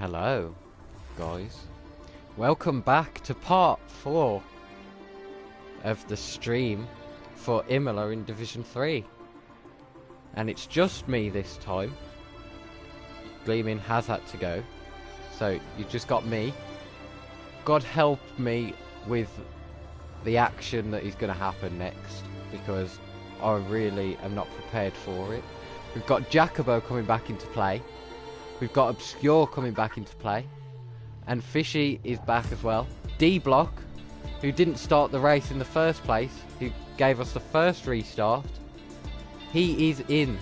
Hello, guys. Welcome back to part 4 of the stream for Imola in Division 3. And it's just me this time. Gleaming has had to go. So you just got me. God help me with the action that is going to happen next, because I really am not prepared for it. We've got Jacobo coming back into play. We've got Obscure coming back into play. And Fishy is back as well. D-Block, who didn't start the race in the first place, who gave us the first restart, he is in.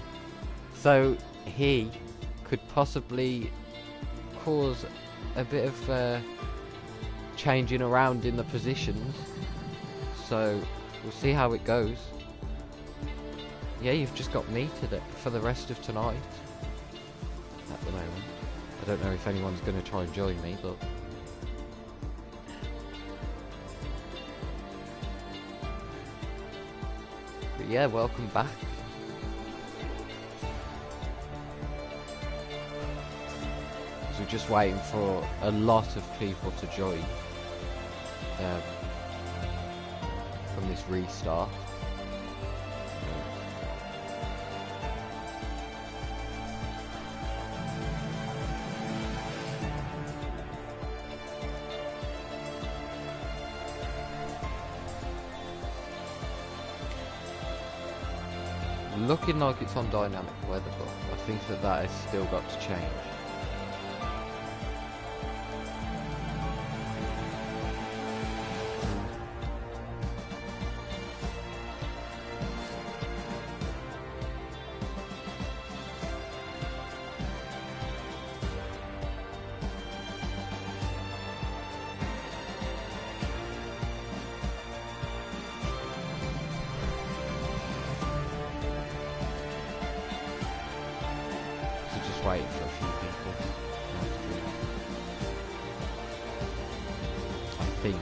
So he could possibly cause a bit of changing around in the positions. So we'll see how it goes. Yeah, you've just got me for the rest of tonight. At the moment, I don't know if anyone's going to try and join me, but yeah, welcome back. So we're just waiting for a lot of people to join from this restart. Looking like it's on dynamic weather, but I think that has still got to change. Waiting for a few people. I think.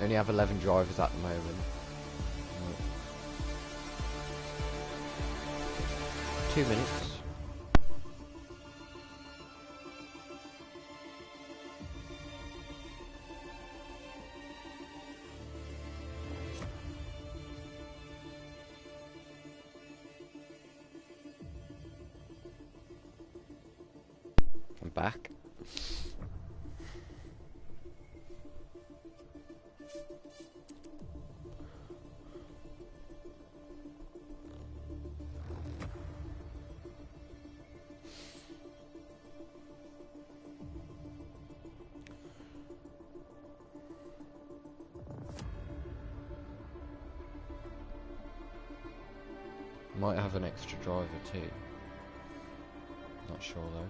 Only have 11 drivers at the moment. 2 minutes. I'm back. Might have an extra driver too. Not sure though.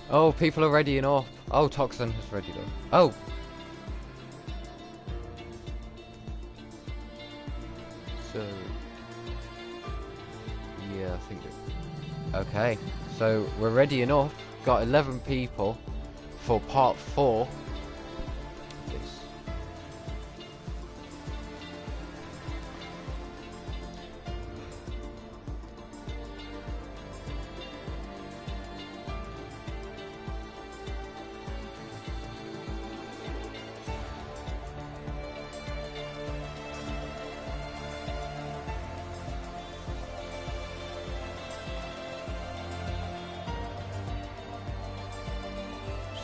Oh, people are readying up. Oh, Toxin has readied up. Oh! So... yeah, I think okay, so we're readying up. Got 11 people for part 4. This.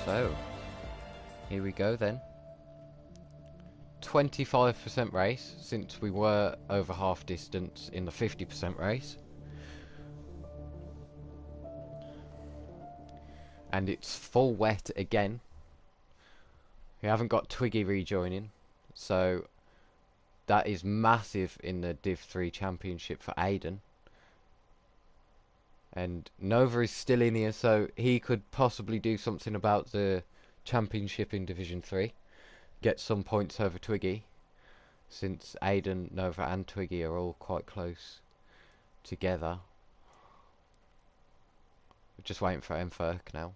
So, here we go then. 25% race, since we were over half distance in the 50% race. And it's full wet again. We haven't got Twiggy rejoining, so that is massive in the Div 3 Championship for Aiden. And Nova is still in here, so he could possibly do something about the Championship in Division 3. Get some points over Twiggy, since Aiden, Nova and Twiggy are all quite close together. We're just waiting for Mferk now.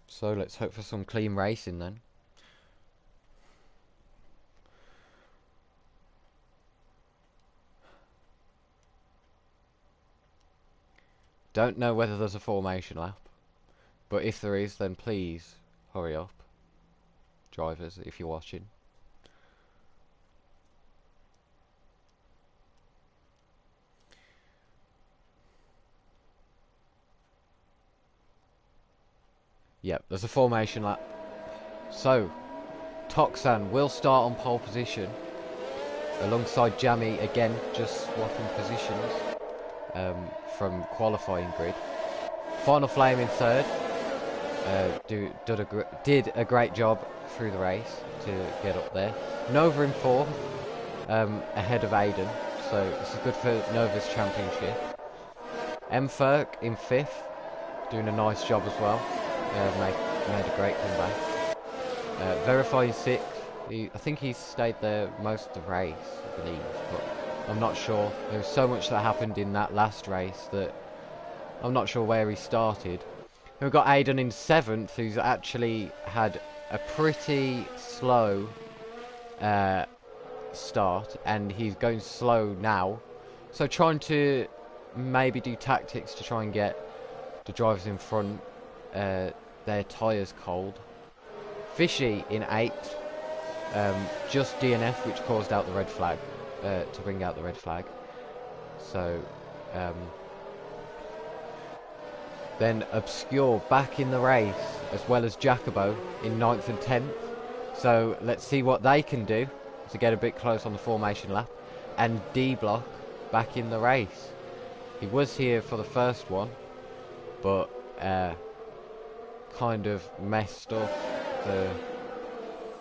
So let's hope for some clean racing then. Don't know whether there's a formation lap, but if there is, then please hurry up, drivers, if you're watching. Yep, there's a formation lap. So, Toxan will start on pole position, alongside Jammy again, just swapping positions from qualifying grid. Final Flame in third. Did a great job through the race to get up there. Nova in fourth, ahead of Aiden, so this is good for Nova's championship. Mferk in fifth, doing a nice job as well. Made a great comeback. Verify in sixth. I think he's stayed there most of the race, I believe, but I'm not sure. There was so much that happened in that last race that I'm not sure where he started. We've got Aiden in seventh, who's actually had a pretty slow start, and he's going slow now. So trying to maybe do tactics to try and get the drivers in front, their tyres cold. Fishy in eighth, just DNF, which caused out the red flag, to bring out the red flag. So then Obscure back in the race, as well as Jacobo in 9th and 10th. So let's see what they can do to get a bit close on the formation lap. And D-Block back in the race. He was here for the first one, but kind of messed up the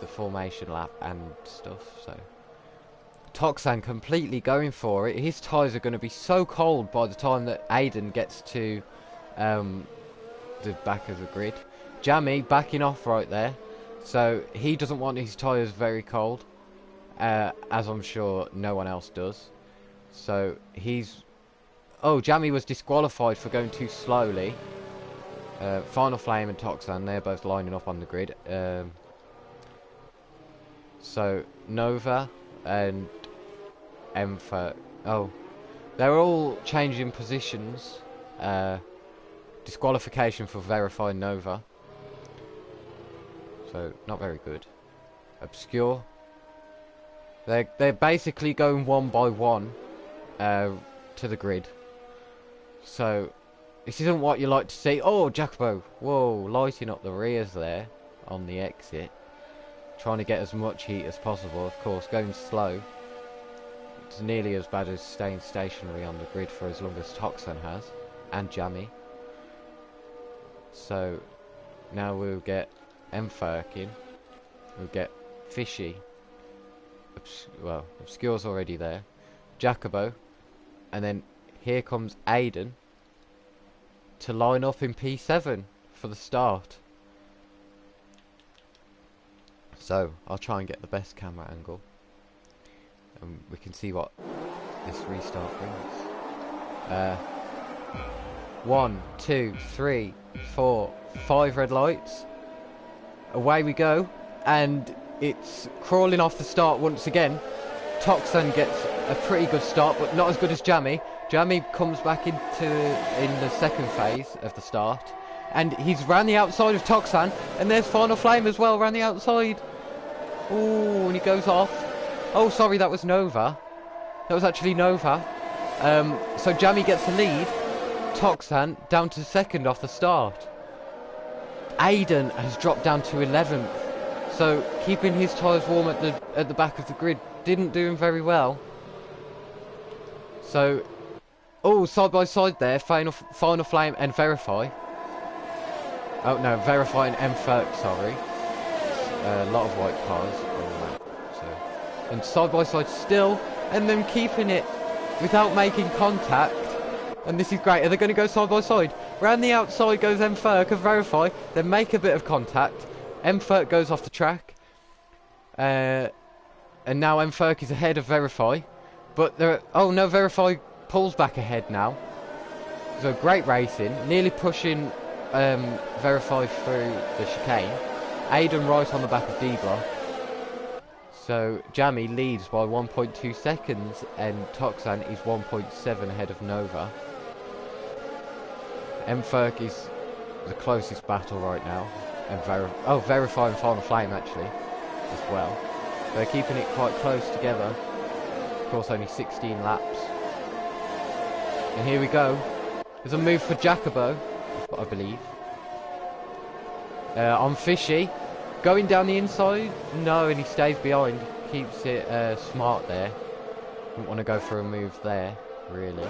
formation lap and stuff. So Toxan completely going for it. His tyres are going to be so cold by the time that Aiden gets to the back of the grid. Jammy backing off right there, so he doesn't want his tyres very cold, as I'm sure no one else does. So he's... Oh, Jammy was disqualified for going too slowly. Final Flame and Toxan, they're both lining up on the grid. So Nova and Emfer... Oh, they're all changing positions. Disqualification for verifying Nova. So, not very good. Obscure. They're basically going one by one to the grid. So, this isn't what you like to see. Oh, Jacobo. Whoa, lighting up the rears there on the exit. Trying to get as much heat as possible. Of course, going slow. It's nearly as bad as staying stationary on the grid for as long as Toxan has. And Jammy. So, now we'll get Mferk in. We'll get Fishy. Well, Obscure's already there. Jacobo. And then here comes Aiden to line up in P7 for the start. So, I'll try and get the best camera angle. And we can see what this restart brings. 1, 2, 3, 4, 5 red lights. Away we go. And it's crawling off the start once again. Toxan gets a pretty good start, but not as good as Jammy. Jammy comes back in the second phase of the start. And he's ran the outside of Toxan. And there's Final Flame as well, ran the outside. Ooh, and he goes off. Oh, sorry, that was Nova. That was actually Nova. So Jammy gets the lead. Toxan down to second off the start. Aiden has dropped down to 11th. So keeping his tyres warm at the back of the grid didn't do him very well. So, oh, side by side there, Final Flame and Verify. Oh no, Verify and M30, sorry. A lot of white cars on that. So, and side by side still, and them keeping it without making contact. And this is great. Are they going to go side by side? Round the outside goes M30 and Verify. Then make a bit of contact. M30 goes off the track. And now M30 is ahead of Verify. But there. Oh no, Verify pulls back ahead now. So great racing. Nearly pushing Verify through the chicane. Aiden right on the back of D-Block. So Jammy leads by 1.2 seconds and Toxan is 1.7 ahead of Nova. M30 is the closest battle right now. And Verify and Final Flame actually as well. They're keeping it quite close together. Of course only 16 laps. And here we go. There's a move for Jacobo, I believe. On Fishy. Going down the inside? No, and he stays behind. Keeps it smart there. Didn't want to go for a move there, really.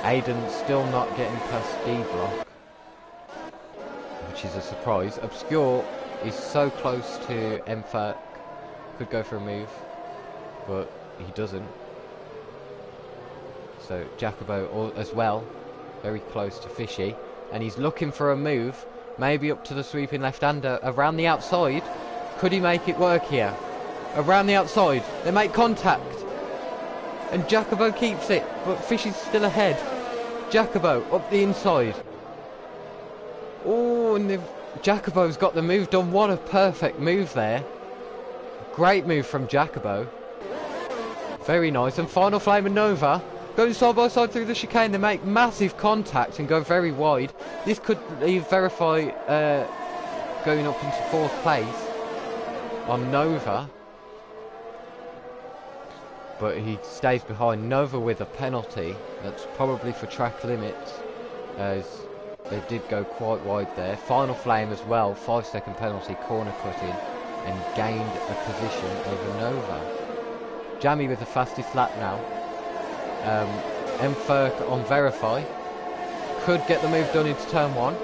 Aiden still not getting past D-Block. Which is a surprise. Obscure is so close to M30. Could go for a move. But he doesn't. So Jacobo as well. Very close to Fishy. And he's looking for a move. Maybe up to the sweeping left-hander. Around the outside. Could he make it work here? Around the outside. They make contact. And Jacobo keeps it. But Fishy's still ahead. Jacobo up the inside. Oh, and Jacobo's got the move done. What a perfect move there. Great move from Jacobo. Very nice. And Final Flame and Nova going side by side through the chicane. They make massive contact and go very wide. This could leave Verify going up into 4th place on Nova. But he stays behind. Nova with a penalty. That's probably for track limits, as they did go quite wide there. Final Flame as well. 5-second penalty, corner cutting, and gained a position over Nova. Jammy with the fastest lap now. M30 on Verify. Could get the move done into turn 1.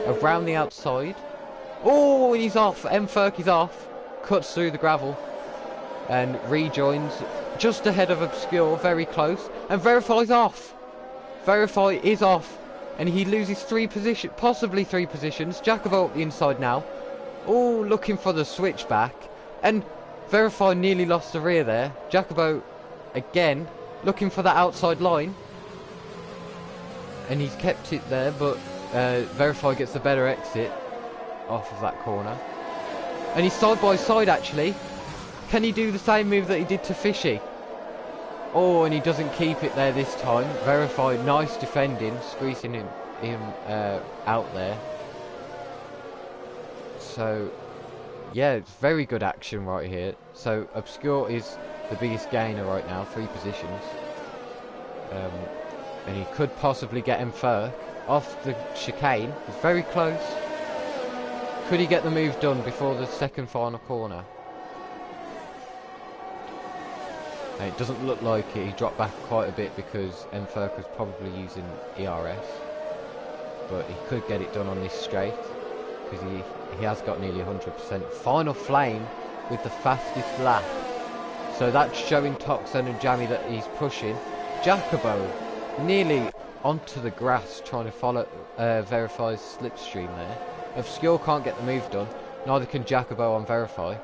Around the outside. Oh, and he's off. M30 is off. Cuts through the gravel. And rejoins just ahead of Obscure. Very close. And Verify's off. Verify is off. And he loses 3 positions. Possibly 3 positions. Jacobo up the inside now. Oh, looking for the switchback. And Verify nearly lost the rear there. Jacobo again looking for that outside line. And he's kept it there, but Verify gets the better exit off of that corner. And he's side by side actually. Can he do the same move that he did to Fishy? Oh, and he doesn't keep it there this time. Verify, nice defending, squeezing him out there. So, yeah, it's very good action right here. So, Obscure is the biggest gainer right now, 3 positions. And he could possibly get M30 off the chicane. It's very close. Could he get the move done before the second final corner? And it doesn't look like it. He dropped back quite a bit because M30 was probably using ERS. But he could get it done on this straight, because he has got nearly 100%. Final Flame with the fastest lap. So that's showing Toxin and Jammy that he's pushing. Jacobo nearly onto the grass trying to follow Verify's slipstream there. Obscure can't get the move done. Neither can Jacobo on Verify.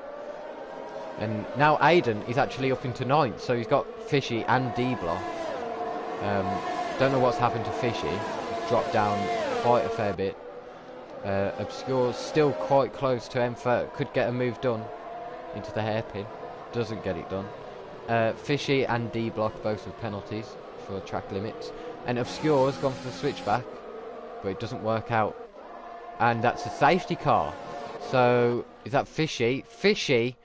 And now Aiden is actually up into 9th. So he's got Fishy and D-Block. Don't know what's happened to Fishy. He's dropped down quite a fair bit. Obscure's still quite close to M30. Could get a move done into the hairpin. Doesn't get it done. Fishy and D-Block both with penalties for track limits. And Obscure's gone for the switchback, but it doesn't work out. And that's a safety car. So, is that Fishy? Fishy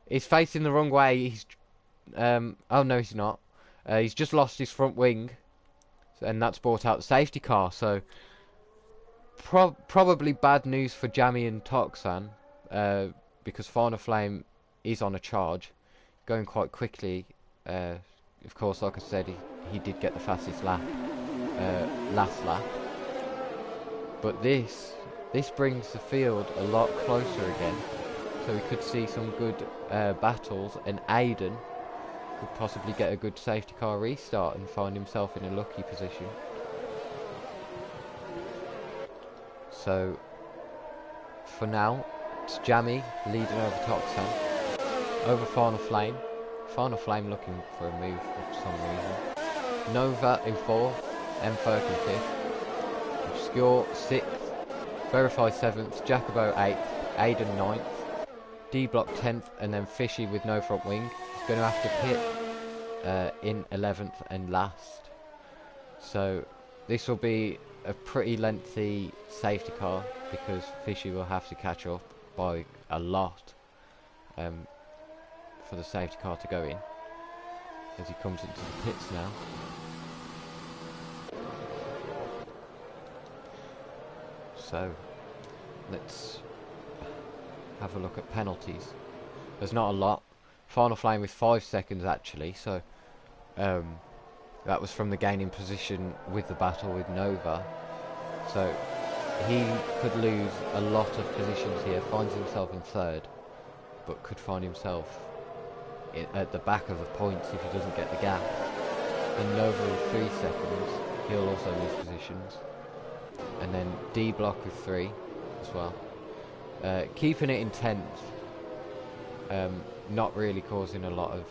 is facing the wrong way. He's oh no, he's not. He's just lost his front wing. And that's brought out the safety car. So, probably bad news for Jammy and Toxan. because Final Flame is on a charge, going quite quickly. Of course, like I said, he did get the fastest lap last lap. But this brings the field a lot closer again. So we could see some good battles, and Aiden could possibly get a good safety car restart and find himself in a lucky position. So for now, it's Jammy leading over Toxan, over Final Flame. Final Flame looking for a move for some reason. Nova in 4th, M-Ferk in 5th, Obscure 6th, Verify 7th, Jacobo 8th, Aiden 9th, D-Block 10th, and then Fishy with no front wing. He's going to have to pit in 11th and last. So this will be a pretty lengthy safety car because Fishy will have to catch up by a lot for the safety car to go in as he comes into the pits now. So let's have a look at penalties. There's not a lot. Final Flame with 5 seconds actually, so that was from the gaining position with the battle with Nova. So he could lose a lot of positions here, finds himself in 3rd, but could find himself at the back of the points if he doesn't get the gap. And Nova with 3 seconds, he'll also lose positions. And then D Block with 3 as well. Keeping it in 10th, not really causing a lot of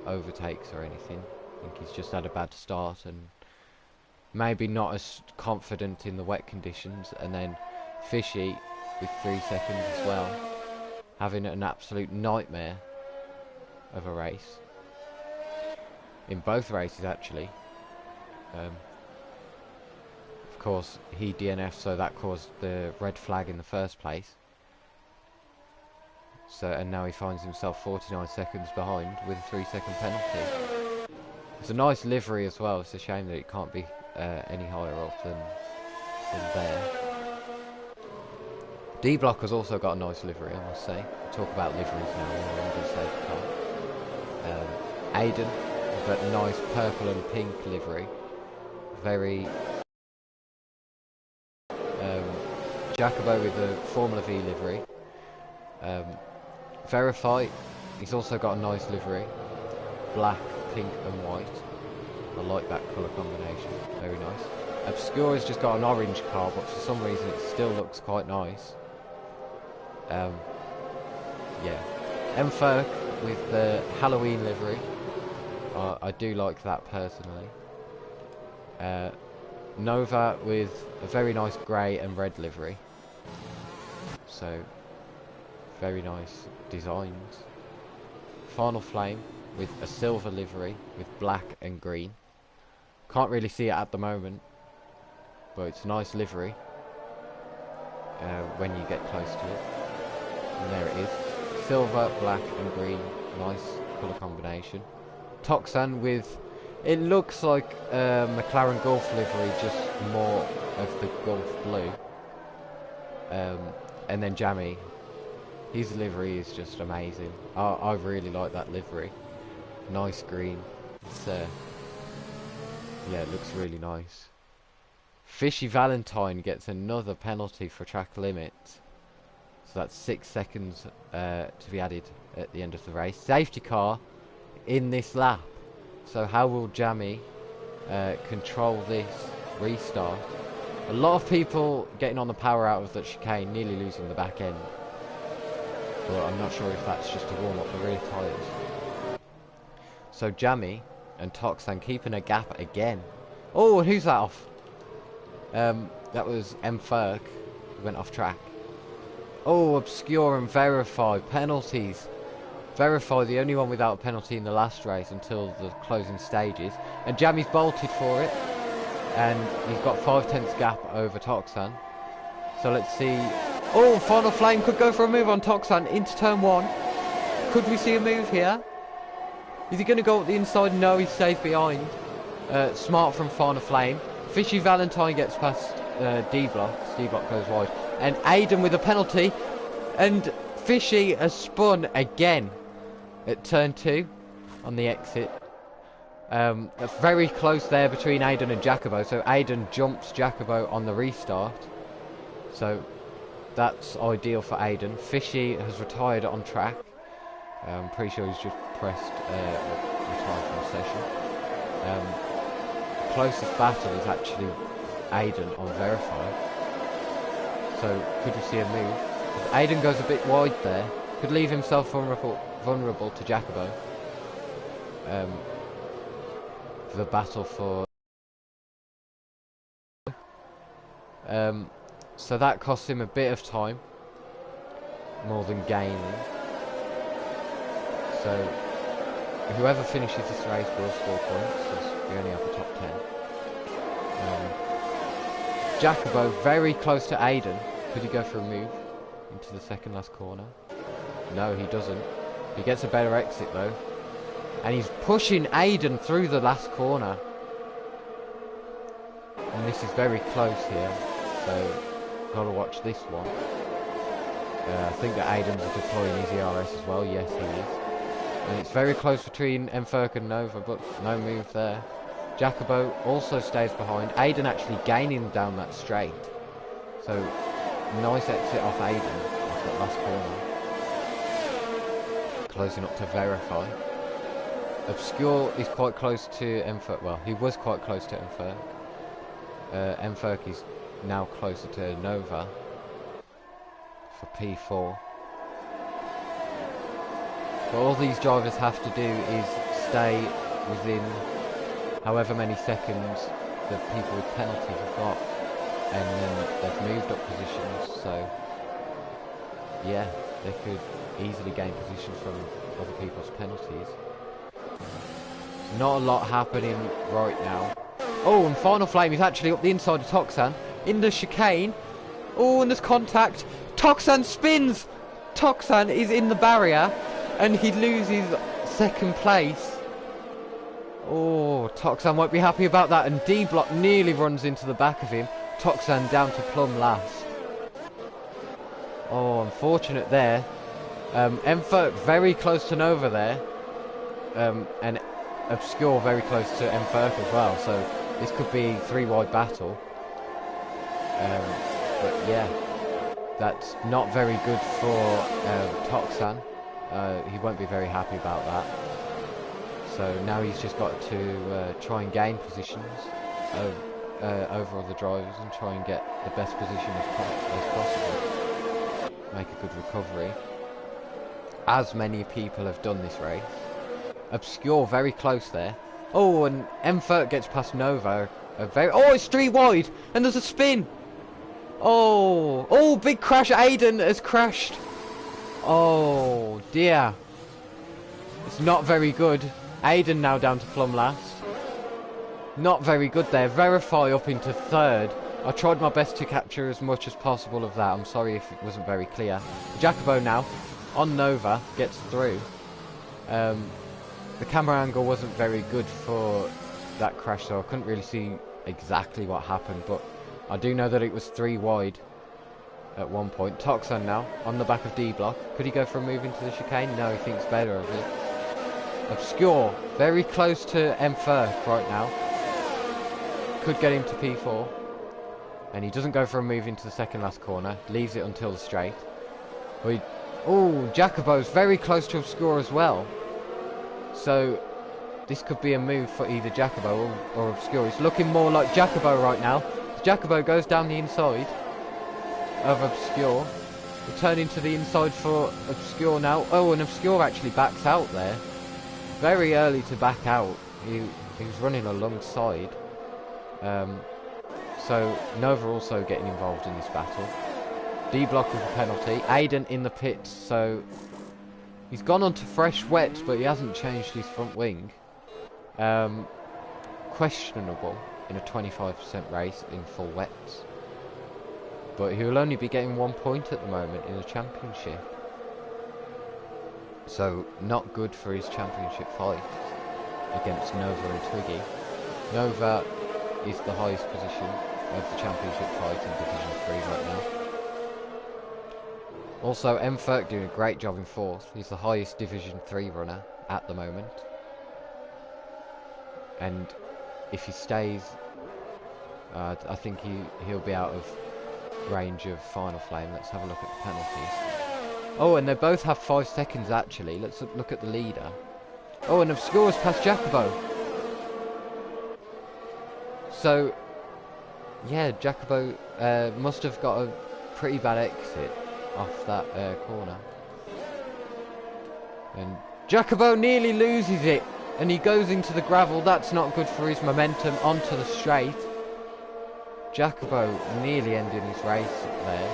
overtakes or anything. I think he's just had a bad start and maybe not as confident in the wet conditions. And then Fishy with 3 seconds as well, having an absolute nightmare of a race. In both races actually. Of course he DNF'd, so that caused the red flag in the first place. So, and now he finds himself 49 seconds behind with a 3-second penalty. It's a nice livery as well. It's a shame that it can't be any higher up than there. D Block has also got a nice livery, I must say. We'll talk about liveries now when we're in the safety car. Aiden, we've got a nice purple and pink livery. Very Jacobo with the Formula V livery. Verify, he's also got a nice livery. Black, pink and white. I like that colour combination, very nice. Obscure has just got an orange car, but for some reason it still looks quite nice. Yeah. M-Ferk with the Halloween livery. I do like that personally. Nova with a very nice grey and red livery. So, very nice designs. Final Flame with a silver livery with black and green. Can't really see it at the moment, but it's a nice livery when you get close to it. And there it is. Silver, black and green. Nice colour combination. Toxan with, it looks like a McLaren Golf livery, just more of the Golf blue. And then Jammy, his livery is just amazing. I really like that livery. Nice green. It's yeah, it looks really nice. Fishy Valentine gets another penalty for track limit. So that's 6 seconds to be added at the end of the race. Safety car in this lap. So how will Jammy control this restart? A lot of people getting on the power out of that chicane, nearly losing the back end. But I'm not sure if that's just to warm up the rear tyres. So Jammy and Toxan keeping a gap again. Oh, who's that off? That was M-Ferk, who went off track. Oh, Obscure and Verify, penalties. Verify, the only one without a penalty in the last race until the closing stages. And Jammy's bolted for it. And he's got 5/10 gap over Toxan. So let's see. Oh, Final Flame could go for a move on Toxan into turn 1. Could we see a move here? Is he going to go up the inside? No, he's safe behind. Smart from Final Flame. Fishy Valentine gets past D-Block. D-Block goes wide. And Aiden with a penalty. And Fishy has spun again at turn 2 on the exit. That's very close there between Aiden and Jacobo. So Aiden jumps Jacobo on the restart. So that's ideal for Aiden. Fishy has retired on track. I'm pretty sure he's just pressed retire from the session. Closest battle is actually Aiden on verify. So could we see a move? If Aiden goes a bit wide there, could leave himself vulnerable to Jacobo. For the battle for so that costs him a bit of time more than gaining. So whoever finishes this race will score points, because we only have the top 10. Jacobo very close to Aiden. Could he go for a move into the second last corner? No, he doesn't. He gets a better exit though, and he's pushing Aiden through the last corner. And this is very close here, so gotta watch this one. I think that Aiden's deploying his ERS as well. Yes, he is. And it's very close between Mferk and Nova, but no move there. Jacobo also stays behind. Aiden actually gaining down that straight. So nice exit off Aiden off that last corner. Closing up to verify. Obscure is quite close to Mferk. Well, he was quite close to Mferk. Mferk is now closer to Nova for P4. But all these drivers have to do is stay within however many seconds the people with penalties have got, and then they've moved up positions, so yeah, they could easily gain position from other people's penalties. Not a lot happening right now. Oh, and Final Flame is actually up the inside of Toxan in the chicane. Oh, and there's contact. Toxan spins. Toxan is in the barrier and he loses second place. Oh, Toxan won't be happy about that, and D-Block nearly runs into the back of him. Toxan down to plumb last. Oh, unfortunate there. Mferk very close to Nova there. And Obscure very close to Mferk as well, so this could be a 3-wide battle. But yeah, that's not very good for Toxan. He won't be very happy about that. So now he's just got to try and gain positions over other drivers and try and get the best position as possible. Make a good recovery, as many people have done this race. Obscure very close there. Oh, and Mferk gets past Nova. Oh, it's 3 wide, and there's a spin. Oh, big crash. Aiden has crashed. Oh dear. It's not very good. Aiden now down to plumb last. Not very good there. Verify up into 3rd. I tried my best to capture as much as possible of that. I'm sorry if it wasn't very clear. Jacobo now on Nova gets through. The camera angle wasn't very good for that crash, so I couldn't really see exactly what happened, but I do know that it was 3 wide at one point. Toxan now on the back of D-Block. Could he go for a move into the chicane? No, he thinks better of it. Obscure very close to Mferk right now. Could get him to P4. And he doesn't go for a move into the second last corner. Leaves it until the straight. Oh, Jacobo's very close to Obscure as well. So this could be a move for either Jacobo or Obscure. It's looking more like Jacobo right now. Jacobo goes down the inside of Obscure. Returning to the inside for Obscure now. Oh, and Obscure actually backs out there. Very early to back out. He was running alongside. So Nova also getting involved in this battle. D-Block with a penalty. Aiden in the pits, so he's gone on to fresh wets, but he hasn't changed his front wing. Questionable in a 25% race in full wets. But he will only be getting 1 point at the moment in the championship. So not good for his championship fight against Nova and Twiggy. Nova is the highest position of the championship fight in Division 3 right now. Also, M. doing a great job in 4th. He's the highest Division 3 runner at the moment. And if he stays, I think he'll be out of range of Final Flame. Let's have a look at the penalties. Oh, and they both have 5 seconds actually. Let's look at the leader. Oh, and Obscure's past Jacobo. So, yeah, Jacobo must have got a pretty bad exit off that corner. And Jacobo nearly loses it. And he goes into the gravel. That's not good for his momentum. Onto the straight. Jacobo nearly ending his race there.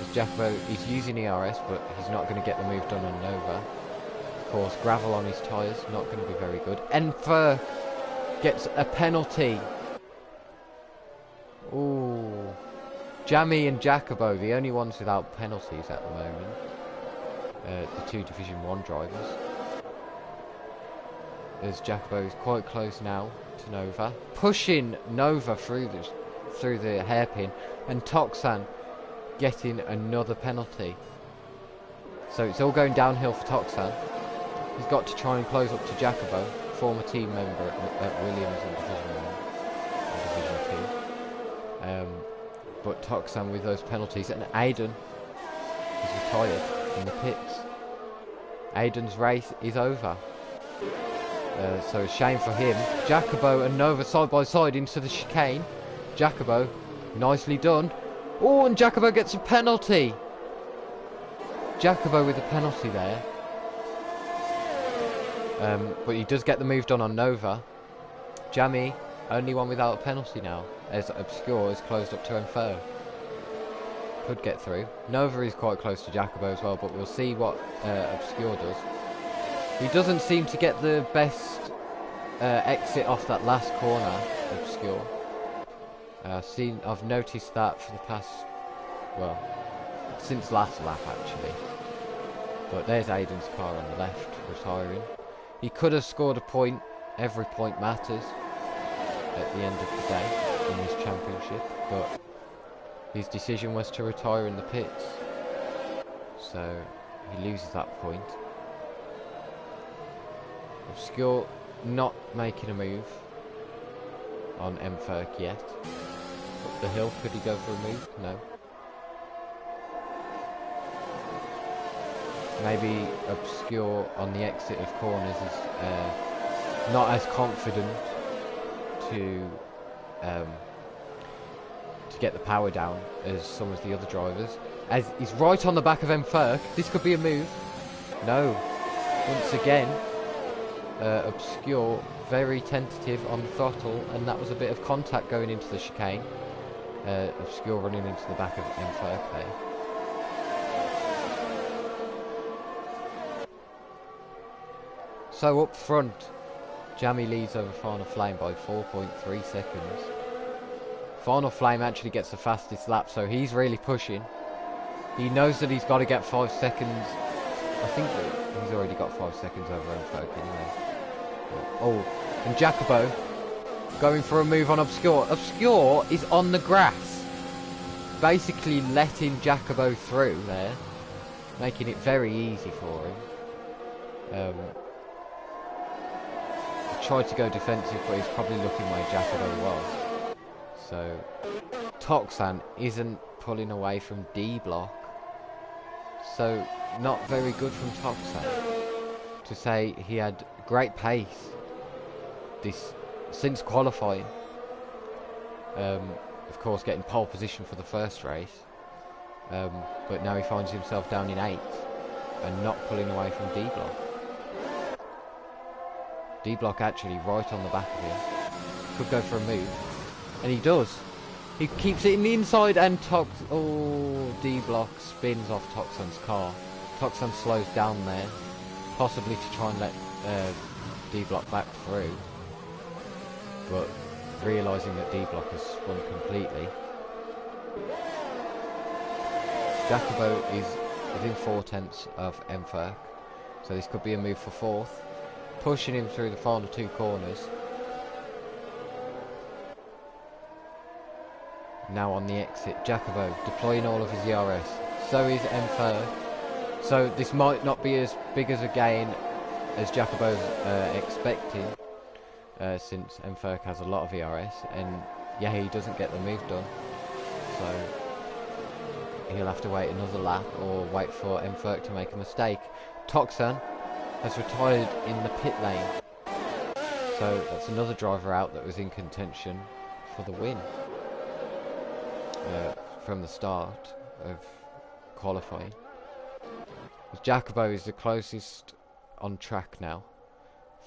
As Jacobo is using ERS, but he's not going to get the move done on Nova. Of course, gravel on his tyres, not going to be very good. Enfer gets a penalty. Ooh. Jamie and Jacobo, the only ones without penalties at the moment. The 2 Division 1 drivers. As Jacobo is quite close now to Nova, pushing Nova through the hairpin, and Toxan getting another penalty. So it's all going downhill for Toxan. He's got to try and close up to Jacobo, former team member at Williams in Division 2. But Toxan with those penalties, and Aiden is retired in the pits. Aiden's race is over. So a shame for him. Jacobo and Nova side by side into the chicane. Jacobo, nicely done. Oh, and Jacobo gets a penalty. Jacobo with a penalty there. But he does get the move done on Nova. Jamie, only one without a penalty now, as Obscure is closed up to Enfer. Could get through. Nova is quite close to Jacobo as well, but we'll see what Obscure does. He doesn't seem to get the best exit off that last corner, Obscure. I've noticed that for the past, well, since last lap actually. But there's Aiden's car on the left, retiring. He could have scored a point. Every point matters at the end of the day in this championship, but his decision was to retire in the pits. So he loses that point. Obscure not making a move on M. yet. Up the hill, could he go for a move? No. Maybe Obscure on the exit of corners is not as confident to get the power down as some of the other drivers. As he's right on the back of M. This could be a move. No. Once again, Obscure very tentative on the throttle, and that was a bit of contact going into the chicane. Obscure running into the back of M. there. So up front, Jamie leads over Final Flame by 4.3 seconds. Final Flame actually gets the fastest lap, so he's really pushing. He knows that he's got to get 5 seconds. I think that he's already got 5 seconds over M. anyway. Oh, and Jacobo going for a move on Obscure. Obscure is on the grass, basically letting Jacobo through there, making it very easy for him. He tried to go defensive, but he's probably looking where Jacobo was. So Toxan isn't pulling away from D block, so not very good from Toxan. To say he had great pace since qualifying. Of course, getting pole position for the first race, but now he finds himself down in 8th and not pulling away from D block. D block actually right on the back of him. Could go for a move, and he does. He keeps it in the inside, and D block spins off Toxan's car. Toxan slows down there, possibly to try and let D block back through, but realising that D block has spun completely. Jacobo is within 4/10 of M. So this could be a move for 4th, pushing him through the final 2 corners. now on the exit. Jacobo deploying all of his ERS. So is Enfer. So this might not be as big as a gain as Jacobo's expecting, since Enfer has a lot of ERS, and yeah, he doesn't get the move done. So he'll have to wait another lap or wait for Enfer to make a mistake. Toxan has retired in the pit lane. So that's another driver out that was in contention for the win from the start of qualifying. Jacobo is the closest on track now.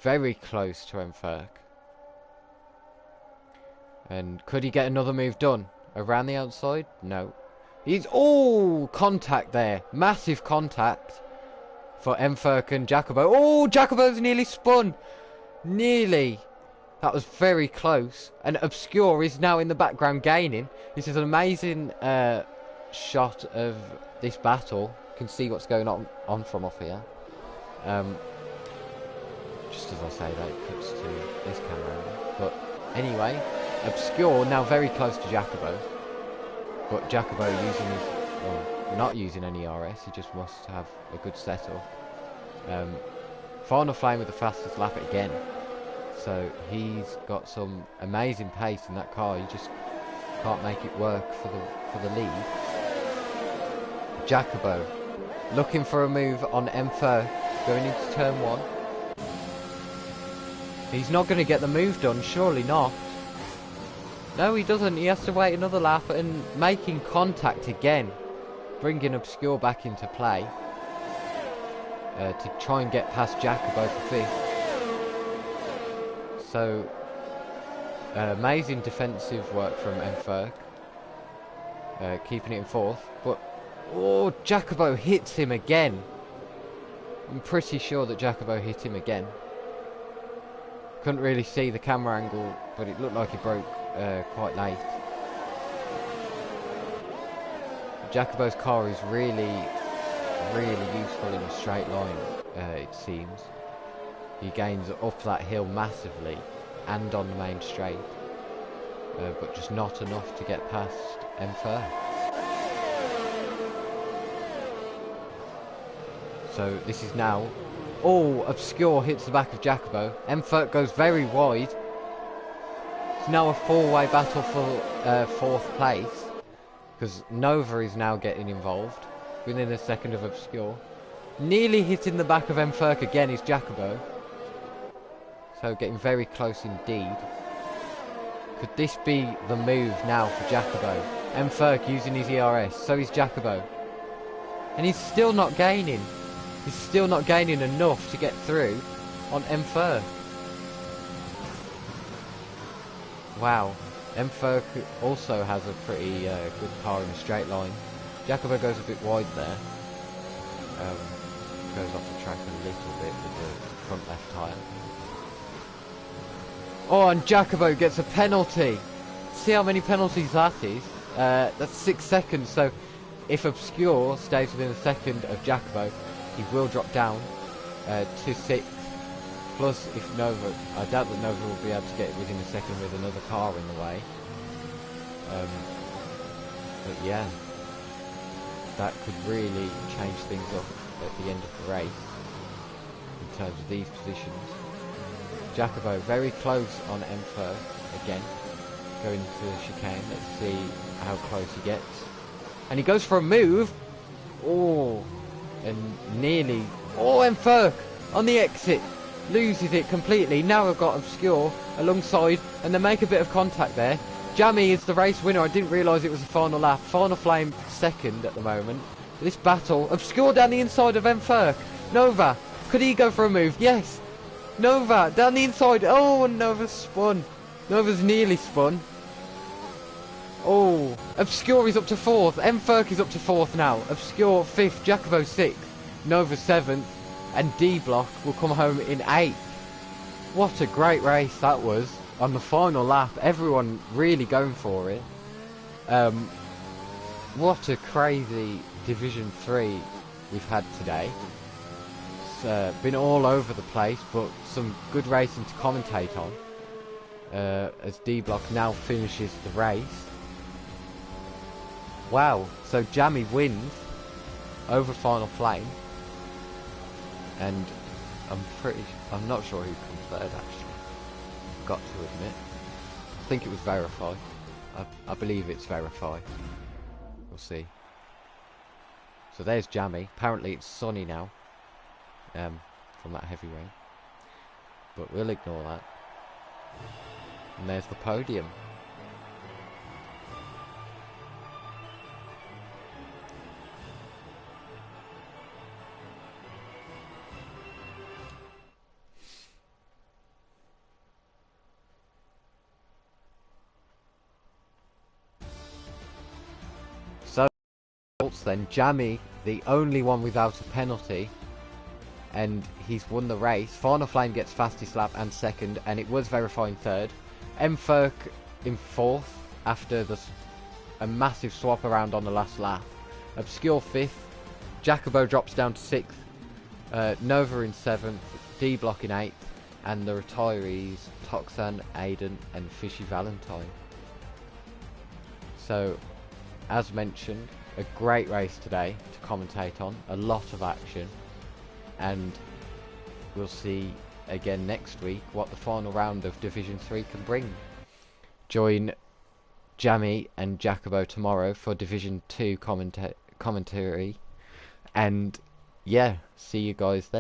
Very close to Enferk. And could he get another move done? Around the outside? No. He's... Oh! Contact there. Massive contact for Enferk and Jacobo. Oh! Jacobo's nearly spun! Nearly. That was very close. And Obscure is now in the background gaining. This is an amazing shot of this battle. You can see what's going on from off here. Just as I say that, it cuts to this camera. But anyway, Obscure now very close to Jacobo. But Jacobo using his... Well, not using any RS. He just must have a good setup. Final Flame with the fastest lap again. So he's got some amazing pace in that car. You just can't make it work for the lead. Jacobo looking for a move on M4 going into turn 1. He's not going to get the move done, surely not. No, he doesn't. He has to wait another lap, and making contact again, bringing Obscure back into play to try and get past Jacobo for 5th. So, amazing defensive work from Enferk, keeping it in 4th. But, oh, Jacobo hits him again. I'm pretty sure that Jacobo hit him again. Couldn't really see the camera angle, but it looked like he broke quite late. Jacobo's car is really useful in a straight line, it seems. He gains up that hill massively and on the main straight, but just not enough to get past Enfer. So this is now... Oh, Obscure hits the back of Jacobo. Enfer goes very wide. It's now a 4-way battle for 4th place, because Nova is now getting involved within a second of Obscure. Nearly hitting the back of Enferk again is Jacobo. So getting very close indeed. Could this be the move now for Jacobo? Enferk using his ERS, so is Jacobo. And he's still not gaining. He's still not gaining enough to get through on Enferk. Wow. Enferk also has a pretty good car in a straight line. Jacobo goes a bit wide there. Goes off the track a little bit with the front left tyre. Oh, and Jacobo gets a penalty. See how many penalties that is? That's 6 seconds, so if Obscure stays within a second of Jacobo, he will drop down to 6th. Plus, if Nova... I doubt that Nova will be able to get within a second with another car in the way. But yeah, that could really change things up at the end of the race in terms of these positions. Jacobo very close on M4 again, going to the chicane. Let's see how close he gets, and he goes for a move. Oh, and nearly. Oh, M4 on the exit loses it completely. Now I've got Obscure alongside, and they make a bit of contact there. Jammy is the race winner. I didn't realise it was the final lap. Final Flame second at the moment. This battle, Obscure down the inside of M4. Nova, could he go for a move? Yes. Nova down the inside. Oh, and Nova's spun. Nova's nearly spun. Oh, Obscure is up to 4th. M4 is up to 4th now. Obscure 5th. Jacobo 6th. Nova 7th. And D Block will come home in 8th. What a great race that was. On the final lap, everyone really going for it. What a crazy Division 3 we've had today. It's been all over the place, but some good racing to commentate on. As D Block now finishes the race. Wow, so Jammy wins over Final Flame, and I'm not sure who comes third actually. Got to admit, I think it was Verify. I believe it's Verify. We'll see. So there's Jammy. Apparently it's sunny now, from that heavy rain. But we'll ignore that. And there's the podium. So then Jammy, the only one without a penalty, and he's won the race. Final Flame gets fastest lap and second, and it was Verifying third. Mferk in fourth after a massive swap around on the last lap. Obscure fifth. Jacobo drops down to sixth. Nova in seventh. D-Block in eighth. And the retirees, Toxan, Aiden, and Fishy Valentine. So, as mentioned, a great race today to commentate on. A lot of action. And we'll see again next week what the final round of Division 3 can bring. Join Jammy and Jacobo tomorrow for Division 2 commentary. And yeah, see you guys then.